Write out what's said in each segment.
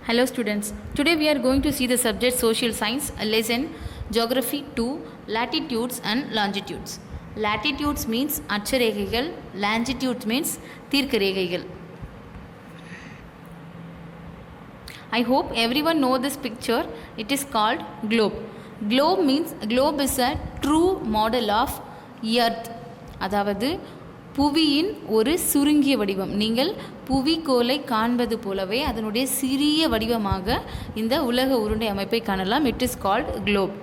Hello students, today we are going to see the subject social science, lesson geography 2, latitudes and longitudes. Latitudes means அட்சரேகைகள், longitudes means தீர்க்கரேகைகள். I hope everyone know this picture. It is called globe. Globe is a true model of earth. அதாவது புவியின் ஒரு சுருங்கிய வடிவம். நீங்கள் புவிக்கோளை காண்பது போலவே அதனுடைய சிறிய வடிவமாக இந்த உலக உருண்டை அமைப்பை காணலாம். It is called Globe.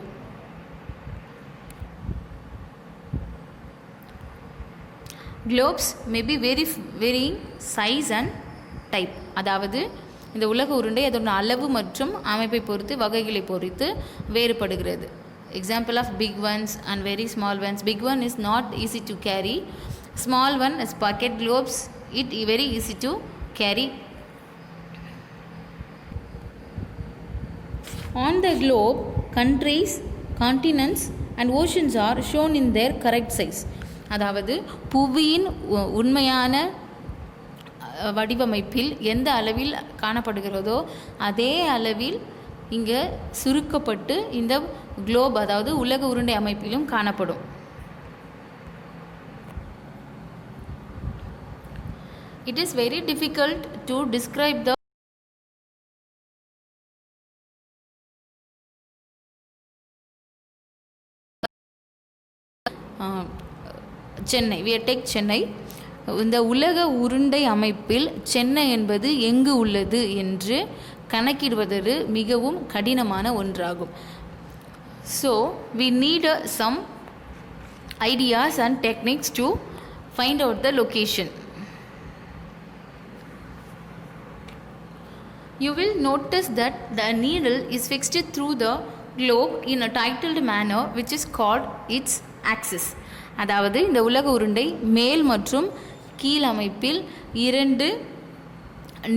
Globes may be varying size and type. அதாவது இந்த உலக உருண்டை அதோட அளவு மற்றும் அமைப்பை பொறுத்து வகைகளை பொறுத்து வேறுபடுகிறது. Example of big ones and very small ones. Big one is not easy to carry. Small one is pocket globes. It very easy to carry. On the globe, countries, continents and oceans are shown in their correct size. அதாவது புவியின் உண்மையான வடிவமைப்பில் எந்த அளவில் காணப்படுகிறதோ அதே அளவில் இங்கே சுருக்கப்பட்டு இந்த குளோப் அதாவது உலக உருண்டை அமைப்பிலும் காணப்படும். It is very difficult to describe the Chennai. We take Chennai. இந்த உலக உருண்டை அமைப்பில் சென்னை என்பது எங்கு உள்ளது என்று கணக்கிடுவது மிகவும் கடினமான ஒன்றாகும். So we need some ideas and techniques to find out the location. You will notice that the needle is fixed through the globe in a tilted manner which is called its axis. அதாவது இந்த உலக உருண்டை மேல் மற்றும் கீழ் அமைப்பில் இரண்டு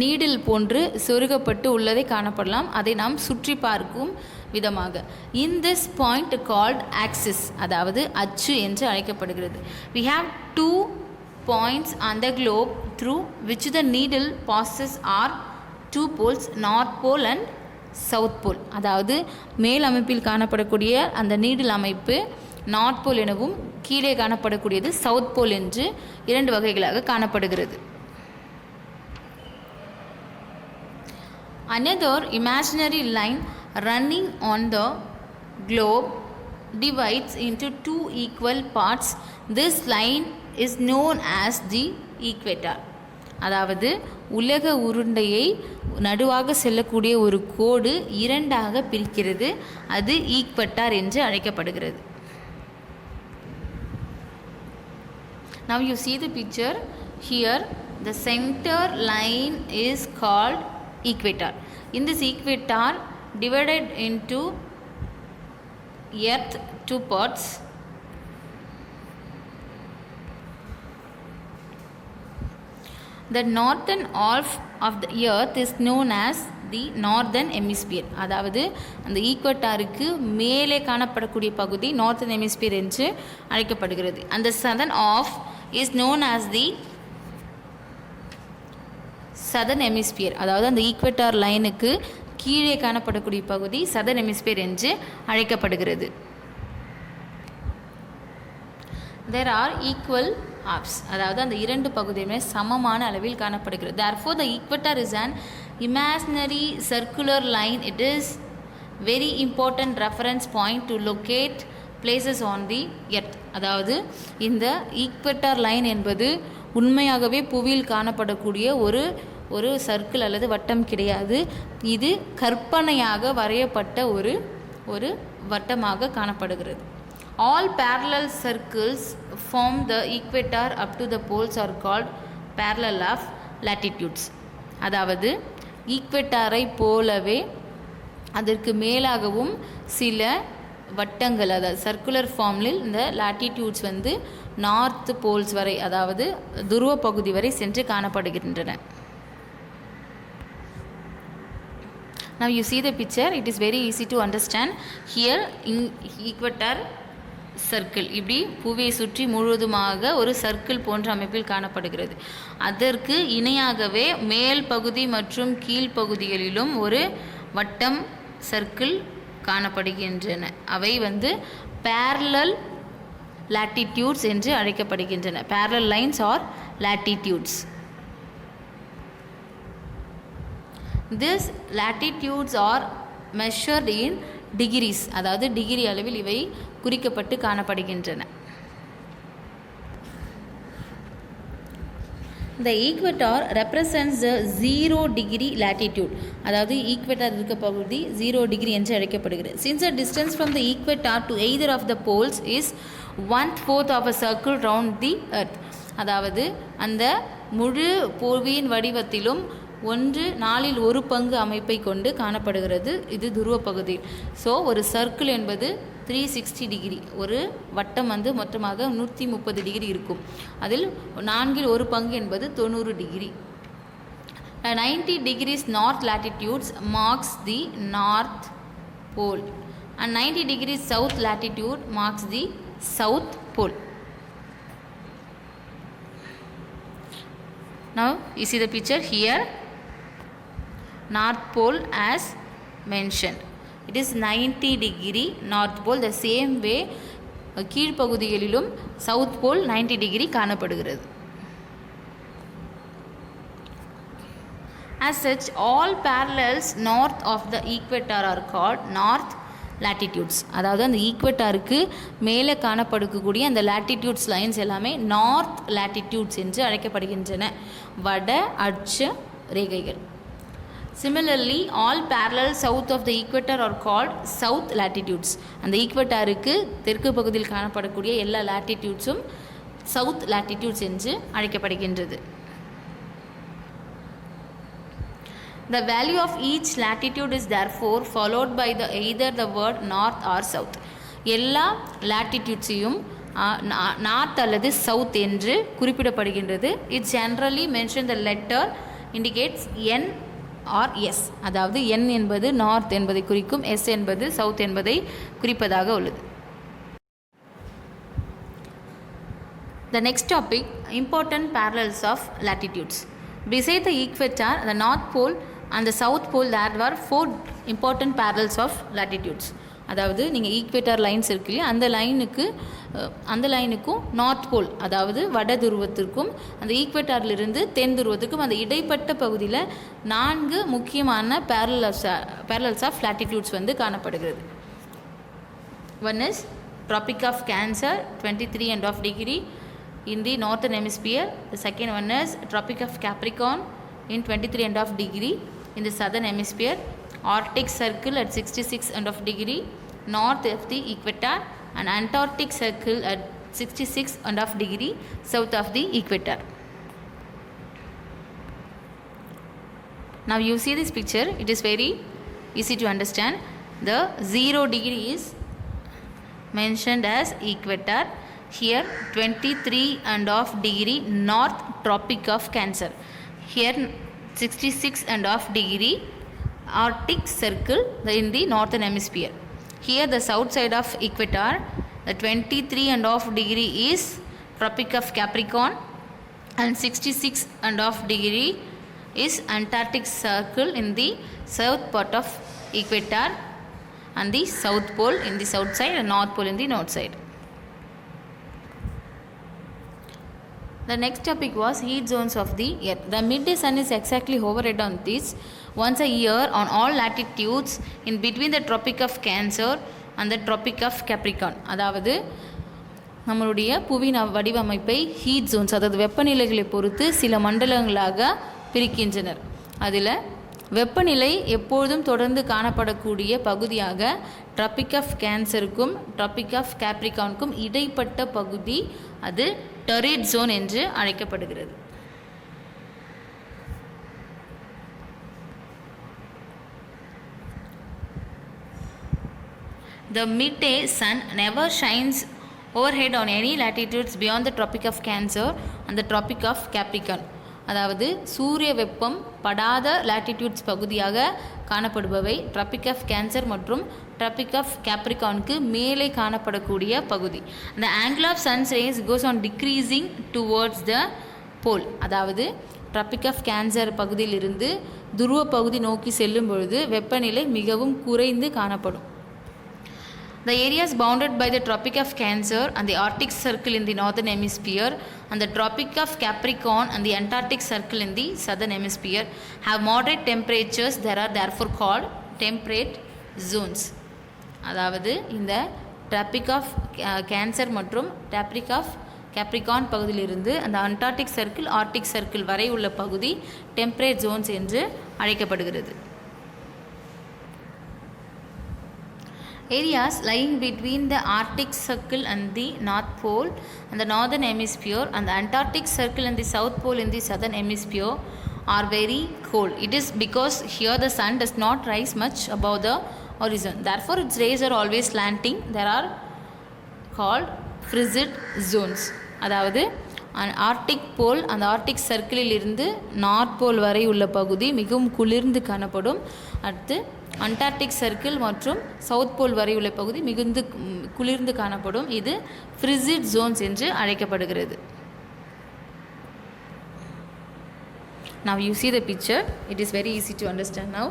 needle போன்று சொருகப்பட்டு உள்ளதை காணப்படலாம். அதை நாம் சுற்றி பார்க்கும் விதமாக in this point called axis அதாவது அச்சு என்று அழைக்கப்படுகிறது. We have two points on the globe through which the needle passes are two poles, north pole and south pole. அதாவது மேல் அமைப்பில் காணப்படக்கூடிய அந்த நீடில் அமைப்பு நார்த் போல் எனவும் கீழே காணப்படக்கூடியது சவுத் போல் என்று இரண்டு வகைகளாக காணப்படுகிறது. Another imaginary line running on the globe divides into two equal parts. This line is known as the equator. அதாவது உலக உருண்டையை நடுவாக செல்லக்கூடிய ஒரு கோடு இரண்டாக பிரிக்கிறது. அது ஈக்வட்டார் என்று அழைக்கப்படுகிறது. Now you see the picture here. The center line is called equator. In this equator divided into earth two parts. The northern half of the earth is known as the northern hemisphere. அதாவது அந்த ஈக்வட்டாருக்கு மேலே காணப்படக்கூடிய பகுதி northern hemisphere என்று அழைக்கப்படுகிறது. அந்த southern half is known as the southern hemisphere. அதாவது அந்த ஈக்வட்டார் லைனுக்கு கீழே காணப்படக்கூடிய பகுதி southern hemisphere என்று அழைக்கப்படுகிறது. There are equal halves. அதாவது அந்த இரண்டு பகுதியுமே சமமான அளவில் காணப்படுகிறது. Therefore the equator is an imaginary circular line. It is very important reference point to locate places on the earth. அதாவது இந்த ஈக்வட்டார் லைன் என்பது உண்மையாகவே புவியில் காணப்படக்கூடிய ஒரு சர்க்கிள் அல்லது வட்டம் கிடையாது. இது கற்பனையாக வரையப்பட்ட ஒரு வட்டமாக காணப்படுகிறது. All parallel circles form the equator up to the poles are called parallel of latitudes. அதாவது ஈக்வட்டாரை போலவே அதற்கு மேலாகவும் சில வட்டங்கள் அதாவது சர்க்குலர் ஃபார்மில் இந்த லாட்டிடியூட்ஸ் வந்து நார்த் போல்ஸ் வரை அதாவது துருவ பகுதி வரை சென்று காணப்படுகின்றன. Now you see the picture. It is very easy to understand. Here in equator circle இப்படி புவியை சுற்றி முழுவதுமாக ஒரு சர்க்கிள் போன்ற அமைப்பில் காணப்படுகிறது. அதற்கு இணையாகவே மேல் பகுதி மற்றும் கீழ்ப்பகுதிகளிலும் ஒரு வட்டம் சர்க்கிள் காணப்படுகின்றன. அவை parallel latitudes என்று அழைக்கப்படுகின்றன. parallel lines or latitudes. These latitudes are measured in degrees, அதாவது டிகிரி அளவில் இவை குறிக்கப்பட்டு காணப்படுகின்றன. The equator represents the 0 degree latitude, அதாவது ஈக்வேட்டர் இருக்க பகுதி 0 டிகிரி என்று அழைக்கப்படுகிறது. Since the distance from the equator to either of the poles is 1/4 of a circle round the earth, அதாவது அந்த முழு புவியின் வடிவத்திலும் 1/4 அமைப்பை கொண்டு காணப்படுகிறது இது துருவ பகுதி. ஸோ ஒரு சர்க்கிள் என்பது 360 டிகிரி, ஒரு வட்டம் மொத்தமாக 130 டிகிரி இருக்கும். அதில் 4/4 என்பது 90 degree. 90 degrees north latitudes marks the north pole and 90 degrees south latitude marks the south pole. Now you see the picture here. North pole as mentioned, it is 90 degree north pole. The same way கீழ்ப்பகுதிகளிலும் south pole 90 degree காணப்படுகிறது. As such, all parallels north of the equator are called north latitudes. அதாவது அந்த ஈக்வெட்டாருக்கு மேலே காணப்படக்கூடிய அந்த latitudes lines எல்லாமே north latitudes என்று அழைக்கப்படுகின்றன, வட அட்ச ரேகைகள். Similarly, all parallel south of the equator are called south latitudes. அந்த ஈக்வெட்டாருக்கு தெற்கு பகுதியில் காணப்படக்கூடிய எல்லா latitudesம் south latitudes என்று அழைக்கப்படுகின்றது. The value of each latitude is therefore followed by either the word north or south. எல்லா latitudesையும் நார்த் அல்லது சவுத் என்று குறிப்பிடப்படுகின்றது. It generally mentions the letter indicates N or S, அதாவது N என்பது நார்த் என்பதை குறிக்கும், S என்பது சவுத் என்பதை குறிப்பதாக உள்ளது. The next topic, important parallels of latitudes. Beside the equator, the north pole and the south pole, there were 4 important parallels of latitudes. அதாவது நீங்கள் ஈக்வேட்டர் லைன்ஸ் இருக்கு இல்லையா, அந்த லைனுக்கும் நார்த் போல் அதாவது வட துருவத்திற்கும் அந்த ஈக்வேட்டரிலிருந்து தென் துருவத்திற்கும் அந்த இடைப்பட்ட பகுதியில் 4 முக்கியமான parallels of latitudes காணப்படுகிறது. One is Tropic of Cancer 23.5 degree in the northern hemisphere. The second one is Tropic of Capricorn in 23.5 degree in the southern hemisphere. Arctic Circle at 66.5 degree north of the equator and Antarctic Circle at 66.5 degree south of the equator. Now you see this picture, it is very easy to understand. The 0 degree is mentioned as equator. Here 23.5 degree north Tropic of Cancer. Here 66.5 degree Arctic Circle in the northern hemisphere. Here the south side of equator, the 23.5 degree is Tropic of Capricorn and 66.5 degree is Antarctic Circle in the south part of equator and the south pole in the south side and north pole in the north side. The next topic was heat zones of the earth. The midday sun is exactly overhead on this once a year on all latitudes in between the Tropic of Cancer and the Tropic of Capricorn. அதாவது நம்மளுடைய புவியின் வடிவமைப்பை heat Jones அதாவது வெப்பநிலைகளை பொறுத்து சில மண்டலங்களாக பிரிக்கின்றனர். அதில் வெப்பநிலை எப்பொழுதும் தொடர்ந்து காணப்படக்கூடிய பகுதியாக Tropic of Cancerக்கும் Tropic of Capricornக்கும் இடைப்பட்ட பகுதி அது டொரிட் ஜோன் என்று அழைக்கப்படுகிறது. The midday sun never shines overhead on any latitudes beyond the Tropic of Cancer and the Tropic of Capricorn. அதாவது சூரிய வெப்பம் படாத latitudes பகுதியாக காணப்படுபவை ட்ராபிக் ஆஃப் கேன்சர் மற்றும் ட்ராபிக் ஆஃப் கேப்ரிகானுக்கு மேலே காணப்படக்கூடிய பகுதி. the angle of sun's rays goes on decreasing towards the pole. அதாவது ட்ராபிக் ஆஃப் கேன்சர் பகுதியிலிருந்து துருவ பகுதி நோக்கி செல்லும் பொழுது வெப்பநிலை மிகவும் குறைந்து காணப்படும். The areas bounded by the Tropic of Cancer and the Arctic Circle in the northern hemisphere and the Tropic of Capricorn and the Antarctic Circle in the southern hemisphere have moderate temperatures. There are therefore called temperate zones. அதாவது இந்த Tropic of Cancer மற்றும் Tropic of Capricorn பகுதியிலிருந்து அந்த Antarctic Circle, Arctic Circle வரை உள்ள பகுதி temperate zones என்று அழைக்கப்படுகிறது. Areas lying between the Arctic Circle and the North Pole and the northern hemisphere and the Antarctic Circle and the South Pole in the southern hemisphere are very cold. It is because here the sun does not rise much above the horizon. Therefore, its rays are always slanting. There are called frigid zones. அதாவது Arctic போல் அந்த Arctic சர்க்கிளில் இருந்து north pole வரை உள்ள பகுதி மிகவும் குளிர்ந்து காணப்படும். அடுத்து அண்டார்டிக் சர்க்கிள் மற்றும் சவுத் போல் வரை உள்ள பகுதி மிகுந்து குளிர்ந்து காணப்படும். இது ஃப்ரிசிட் ஜோன்ஸ் என்று அழைக்கப்படுகிறது. Now you see the picture. It is very easy to understand now.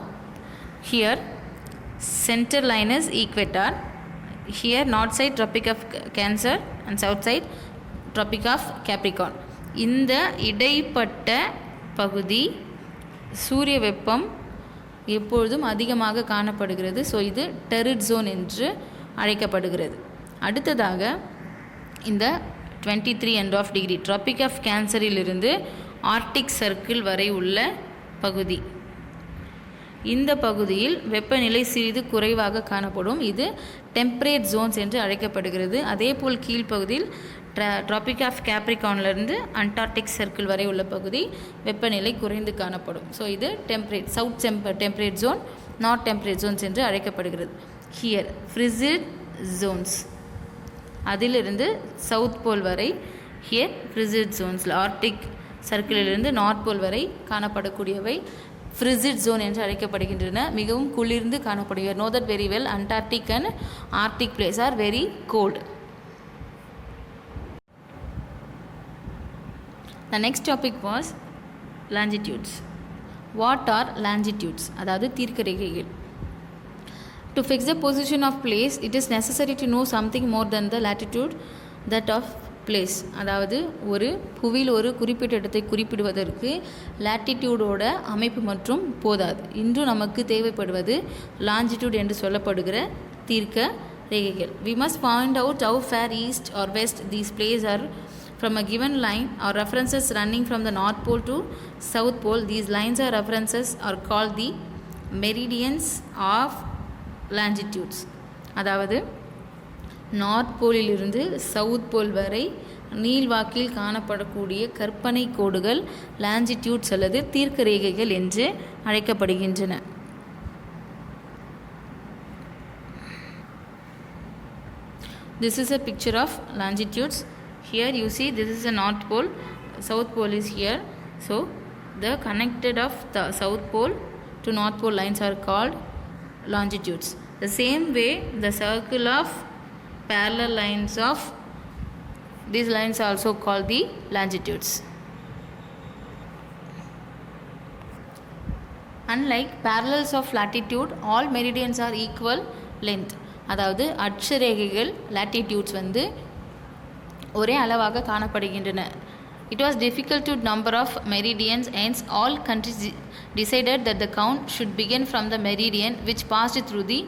Here center line is equator. Here north side Tropic of Cancer and south side Tropic of Capricorn. இந்த இடைப்பட்ட பகுதி சூரிய வெப்பம் எப்பொழுதும் அதிகமாக காணப்படுகிறது. ஸோ இது டெரிட் ஜோன் என்று அழைக்கப்படுகிறது. அடுத்ததாக இந்த 23.5 டிகிரி ட்ராபிக் ஆஃப் கேன்சரிலிருந்து ஆர்டிக் சர்க்கிள் வரை உள்ள பகுதி, இந்த பகுதியில் வெப்பநிலை சிறிது குறைவாக காணப்படும். இது டெம்பரேட் ஜோன்ஸ் என்று அழைக்கப்படுகிறது. அதேபோல் கீழ்ப்பகுதியில் ட்ராபிக் ஆஃப் கேப்ரிகான்லேருந்து அண்டார்டிக் சர்க்கிள் வரை உள்ள பகுதி வெப்பநிலை குறைந்து காணப்படும். ஸோ இது temperate south temperate zone, north temperate zones என்று அழைக்கப்படுகிறது. ஹியர் ஃப்ரிசிட் ஜோன்ஸ், அதிலிருந்து சவுத் போல் வரை ஹியர் ஃப்ரிசிட் ஜோன்ஸில் ஆர்டிக் சர்க்கிளிலிருந்து நார்த் போல் வரை காணப்படக்கூடியவை ஃப்ரிசிட் ஜோன் என்று அழைக்கப்படுகின்றன. மிகவும் குளிர்ந்து காணப்படுகிற. Know that very well, antarctic and arctic places are very cold. The next topic was longitudes. What are longitudes? அதாவது தீர்க்கரேகைகள். To fix the position of place, it is necessary to know something more than the latitude that of place. அதாவது ஒரு புவியில் ஒரு குறிப்பிட்ட இடத்தை குறிப்பிடுவதற்கு லாட்டிடியூடோட அமைப்பு மற்றும் போதாது. இன்று நமக்கு தேவைப்படுவது லாஞ்சிடியூட் என்று சொல்லப்படுகிற தீர்க்க ரேகைகள். We must find out how far east or west these places are from a given line or references running from the north pole to south pole. These lines or references are called the meridians of longitudes. அதாவது north போலிலிருந்து south pole வரை நீள்வாக்கில் காணப்படக்கூடிய கற்பனை கோடுகள் லாஞ்சிடியூட்ஸ் அல்லது தீர்க்க ரேகைகள் என்று அழைக்கப்படுகின்றன. This is a picture of longitudes. Here you see this is a north pole, south pole is here. So the connected of the south pole to north pole lines are called longitudes. The same way the circle of parallel lines of these lines are also called the longitudes. Unlike parallels of latitude, all meridians are equal length. அதாவது அட்சரேகைகள் latitudes வந்து ஒரே அளவாக காணப்படுகின்றன. It was difficult to number of meridians, hence all countries decided that the count should begin from the meridian which passed through the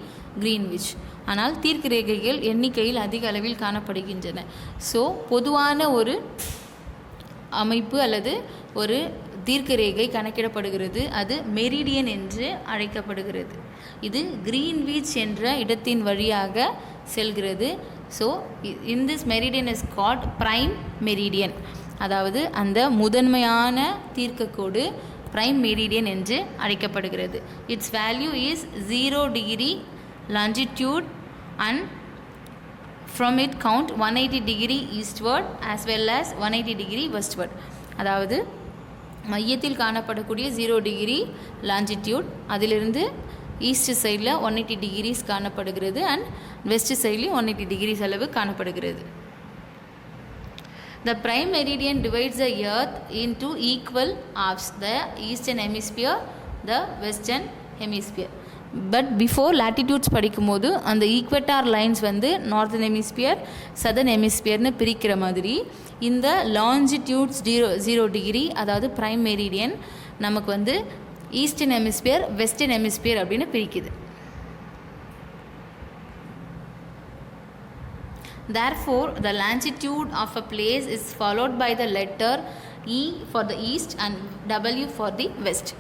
Greenwich. ஆனால் தீர்க்க ரேகைகள் எண்ணிக்கையில் அதிக அளவில் காணப்படுகின்றன. ஸோ பொதுவான ஒரு அமைப்பு அல்லது ஒரு தீர்க்க ரேகை கணக்கிடப்படுகிறது. அது மெரிடியன் என்று அழைக்கப்படுகிறது. இது கிரீன்விச் என்ற இடத்தின் வழியாக செல்கிறது. So in this meridian is called prime meridian. அதாவது அந்த முதன்மையான தீர்க்கக்கோடு பிரைம் மெரிடியன் என்று அழைக்கப்படுகிறது. It's value is 0 degree longitude and from it count 180 degree eastward as well as 180 degree westward. அதாவது மையத்தில் காணப்படக்கூடிய 0 டிகிரி லாஞ்சிடியூட், அதிலிருந்து ஈஸ்ட் சைடில் 180 டிகிரிஸ் காணப்படுகிறது அண்ட் வெஸ்ட் சைட்லேயும் 180 டிகிரிஸ் அளவு காணப்படுகிறது. The prime meridian divides the earth into equal halves, the eastern hemisphere, the western hemisphere. But before latitudes படிக்கும்போது அந்த ஈக்வட்டார் லைன்ஸ் வந்து நார்தன் ஹெமிஸ்பியர் சதர்ன் ஹெமிஸ்பியர்னு பிரிக்கிற மாதிரி இந்த லாஞ்சிடியூட்ஸ் 0 டிகிரி அதாவது பிரைம் மெரிடியன் நமக்கு வந்து ஈஸ்டர்ன் ஹெமிஸ்பியர் வெஸ்டர்ன் ஹெமிஸ்பியர் அப்படின்னு பிரிக்குது. Therefore, the longitude of a place is followed by the letter E for the east and W for the west.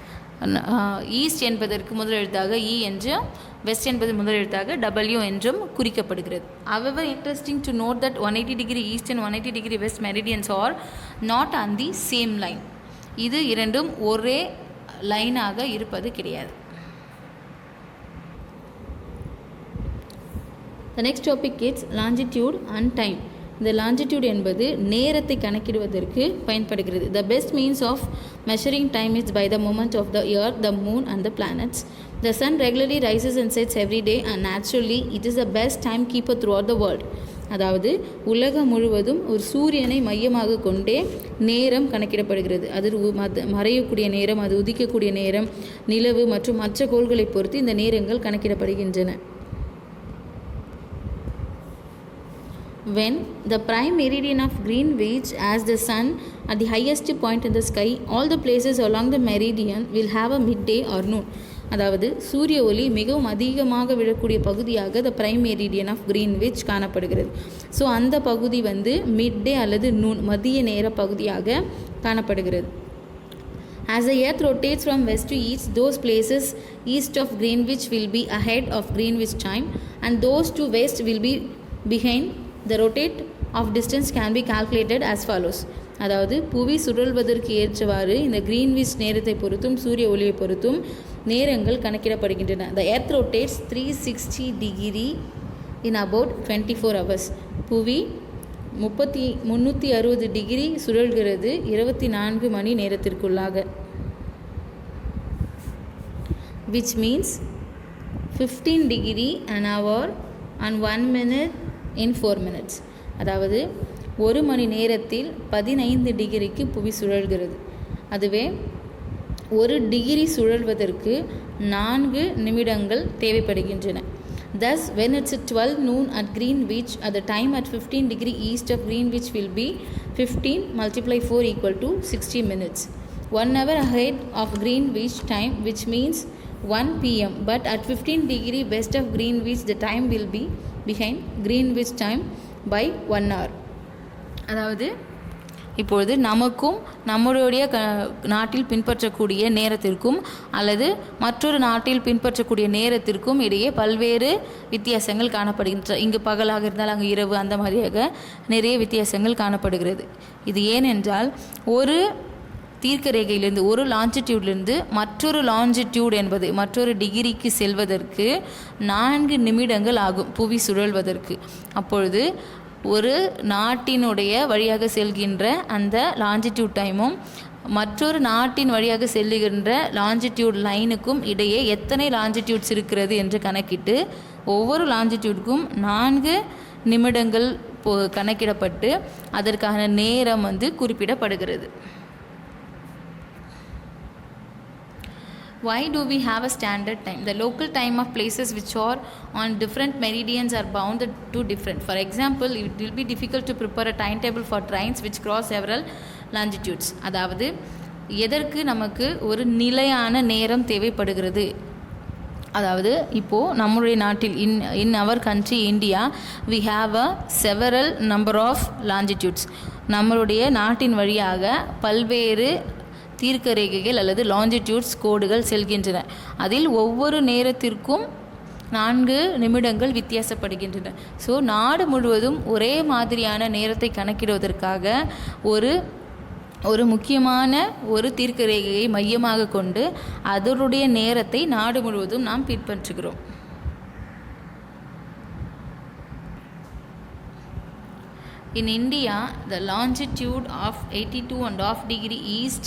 East என்பதற்கு முதல் எழுத்தாக E என்றும் வெஸ்ட் என்பது முதல் எழுத்தாக W என்றும் குறிக்கப்படுகிறது. However, interesting to note that 180 degree east and 180 degree west meridians are not on the same line. இது இரண்டும் ஒரே லைனாக இருப்பது கிடையாது. The next topic is longitude and time. இந்த longitude என்பது நேரத்தை கணக்கிடுவதற்கு பயன்படுகிறது. The best means of measuring time is by the movement of the earth, the moon and the planets. The sun regularly rises and sets every day and naturally it is the best timekeeper throughout the world. அதாவது உலகம் முழுவதும் ஒரு சூரியனை மையமாக கொண்டே நேரம் கணக்கிடப்படுகிறது. அது மறையக்கூடிய நேரம், அது உதிக்கக்கூடிய நேரம், நிலவு மற்றும் மற்ற கோள்களை பொறுத்து இந்த நேரங்கள் கணக்கிடப்படுகின்றன. When the prime meridian of Greenwich has the sun at the highest point in the sky, all the places along the meridian will have a midday or noon. அதாவது சூரிய ஒளி மிகவும் அதிகமாக விழக்கூடிய பகுதியாக the prime meridian of Greenwich காணப்படுகிறது. So அந்த பகுதி வந்து மிட் டே அல்லது நூன் மதிய நேர பகுதியாக காணப்படுகிறது. As the earth rotates from west to east, those places east of Greenwich will be ahead of Greenwich time and those to west will be behind. The rotate of distance can be calculated as follows. அதாவது புவி சுழல்வதற்கு ஏற்றவாறு இந்த Greenwich நேரத்தை பொறுத்தும் சூரிய ஒளியை பொறுத்தும் நேரங்கள் கணக்கிடப்படுகின்றன. The earth rotates 360 degree in about 24 hours. புவி 360 டிகிரி சுழல்கிறது 24 மணி நேரத்திற்குள்ளாக. Which means 15 degree an hour and 1 minute in 4 minutes. அதாவது ஒரு மணி நேரத்தில் 15 டிகிரிக்கு புவி சுழல்கிறது. அதுவே ஒரு டிகிரி சுழல்வதற்கு 4 நிமிடங்கள் தேவைப்படுகின்றன. Thus, when it's 12 noon at Greenwich, at the time at 15 degree east of Greenwich will be 15 multiply 4 equal to 60 minutes. 1 hour ahead of Greenwich time, which means 1 p.m. But at 15 degree west of Greenwich, the time will be behind Greenwich time by 1 hour. அதாவது இப்பொழுது நமக்கும் நம்முடைய நாட்டில் பின்பற்றக்கூடிய நேரத்திற்கும் அல்லது மற்றொரு நாட்டில் பின்பற்றக்கூடிய நேரத்திற்கும் இடையே பல்வேறு வித்தியாசங்கள் காணப்படுகின்றன. இங்கு பகலாக இருந்தால் அங்கு இரவு, அந்த மாதிரியாக நிறைய வித்தியாசங்கள் காணப்படுகிறது. இது ஏனென்றால் ஒரு தீர்க்க ரேகையிலிருந்து ஒரு லாஞ்சிடியூட்லேருந்து மற்றொரு லாஞ்சிடியூட் என்பது மற்றொரு டிகிரிக்கு செல்வதற்கு 4 நிமிடங்கள் ஆகும் புவி சுழல்வதற்கு. அப்பொழுது ஒரு நாட்டினுடைய வழியாக செல்கின்ற அந்த லாஞ்சிடியூட் டைமும் மற்றொரு நாட்டின் வழியாக செல்லுகின்ற லாஞ்சிடியூட் லைனுக்கும் இடையே எத்தனை லாஞ்சிடியூட்ஸ் இருக்கிறது என்று கணக்கிட்டு ஒவ்வொரு லாஞ்சிடியூடுக்கும் 4 நிமிடங்கள் கணக்கிடப்பட்டு அதற்கான நேரம் குறிப்பிடப்படுகிறது. Why do we have a standard time? The local time of places which are on different meridians are bounded to different. For example, it will be difficult to prepare a timetable for trains which cross several longitudes. அதாவது எதற்கு நமக்கு ஒரு நிலையான நேரம் தேவைப்படுகிறது? அதாவது இப்போது நம்முடைய நாட்டில் in our country India we have a several number of longitudes. நம்மளுடைய நாட்டின் வழியாக பல்வேறு தீர்க்க ரேகைகள் அல்லது லாஞ்சிடியூட்ஸ் கோடுகள் செல்கின்றன. அதில் ஒவ்வொரு நேரத்திற்கும் 4 நிமிடங்கள் வித்தியாசப்படுகின்றன. ஸோ நாடு முழுவதும் ஒரே மாதிரியான நேரத்தை கணக்கிடுவதற்காக ஒரு முக்கியமான ஒரு தீர்க்க ரேகையை மையமாக கொண்டு அதனுடைய நேரத்தை நாடு முழுவதும் நாம் பின்பற்றுகிறோம். In India, the longitude of 82.5 degree east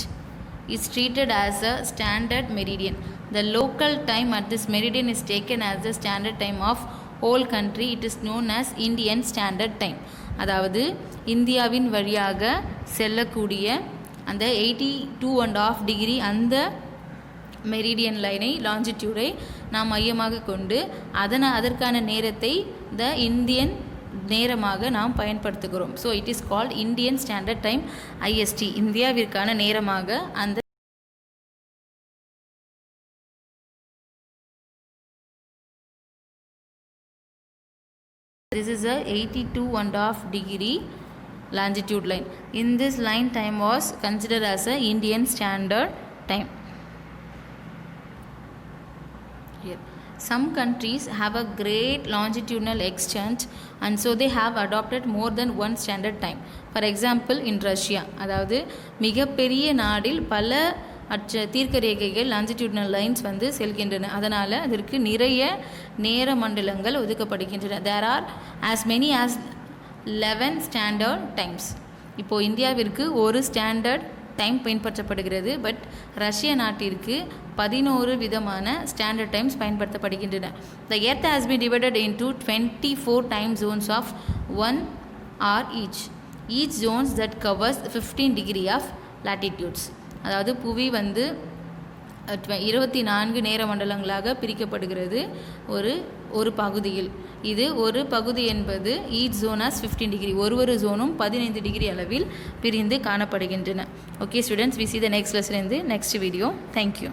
is treated as a standard meridian. The local time at this meridian is taken as the standard time of whole country. It is known as Indian Standard Time. அதாவது இந்தியாவின் வழியாக செல்லக்கூடிய அந்த 82.5 degree அந்த meridian லைனை லாஞ்சிடியூடை நாம் மையமாக கொண்டு அதற்கான நேரத்தை த இந்தியன் நேரமாக நாம் பயன்படுத்துகிறோம். So it is called Indian standard time IST. இந்தியாவிற்கான நேரமாக அந்த this is a 82.5 degree longitude line. In this line, time was considered as a Indian Standard Time. Here, some countries have a great longitudinal extent and so they have adopted more than one standard time. For example, in Russia, அதாவது மிகப்பெரிய நாடில் பல தீர்க்க ரேகைகள் லாஞ்சிடியூட்னல் lines வந்து செல்கின்றன. அதனால் அதற்கு நிறைய நேர மண்டலங்கள் ஒதுக்கப்படுகின்றன. There are as many as 11 standard times. இப்போது இந்தியாவிற்கு ஒரு ஸ்டாண்டர்ட் டைம் பின்பற்றப்படுகிறது. பட் ரஷ்ய நாட்டிற்கு 11 விதமான ஸ்டாண்டர்ட் டைம்ஸ் பயன்படுத்தப்படுகின்றன. The earth has been divided into 24 time zones of 1 hour each. Each zones that covers 15 degree of latitudes. அதாவது புவி வந்து 24 நேர மண்டலங்களாக பிரிக்கப்படுகிறது ஒரு பகுதியில். இது ஒரு பகுதி என்பது ஈச் ஜோன் ஆஸ் 15 டிகிரி. ஒரு ஜோனும் 15 டிகிரி அளவில் பிரிந்து காணப்படுகின்றன. Okay students, we see the next lesson in the next video. Thank you.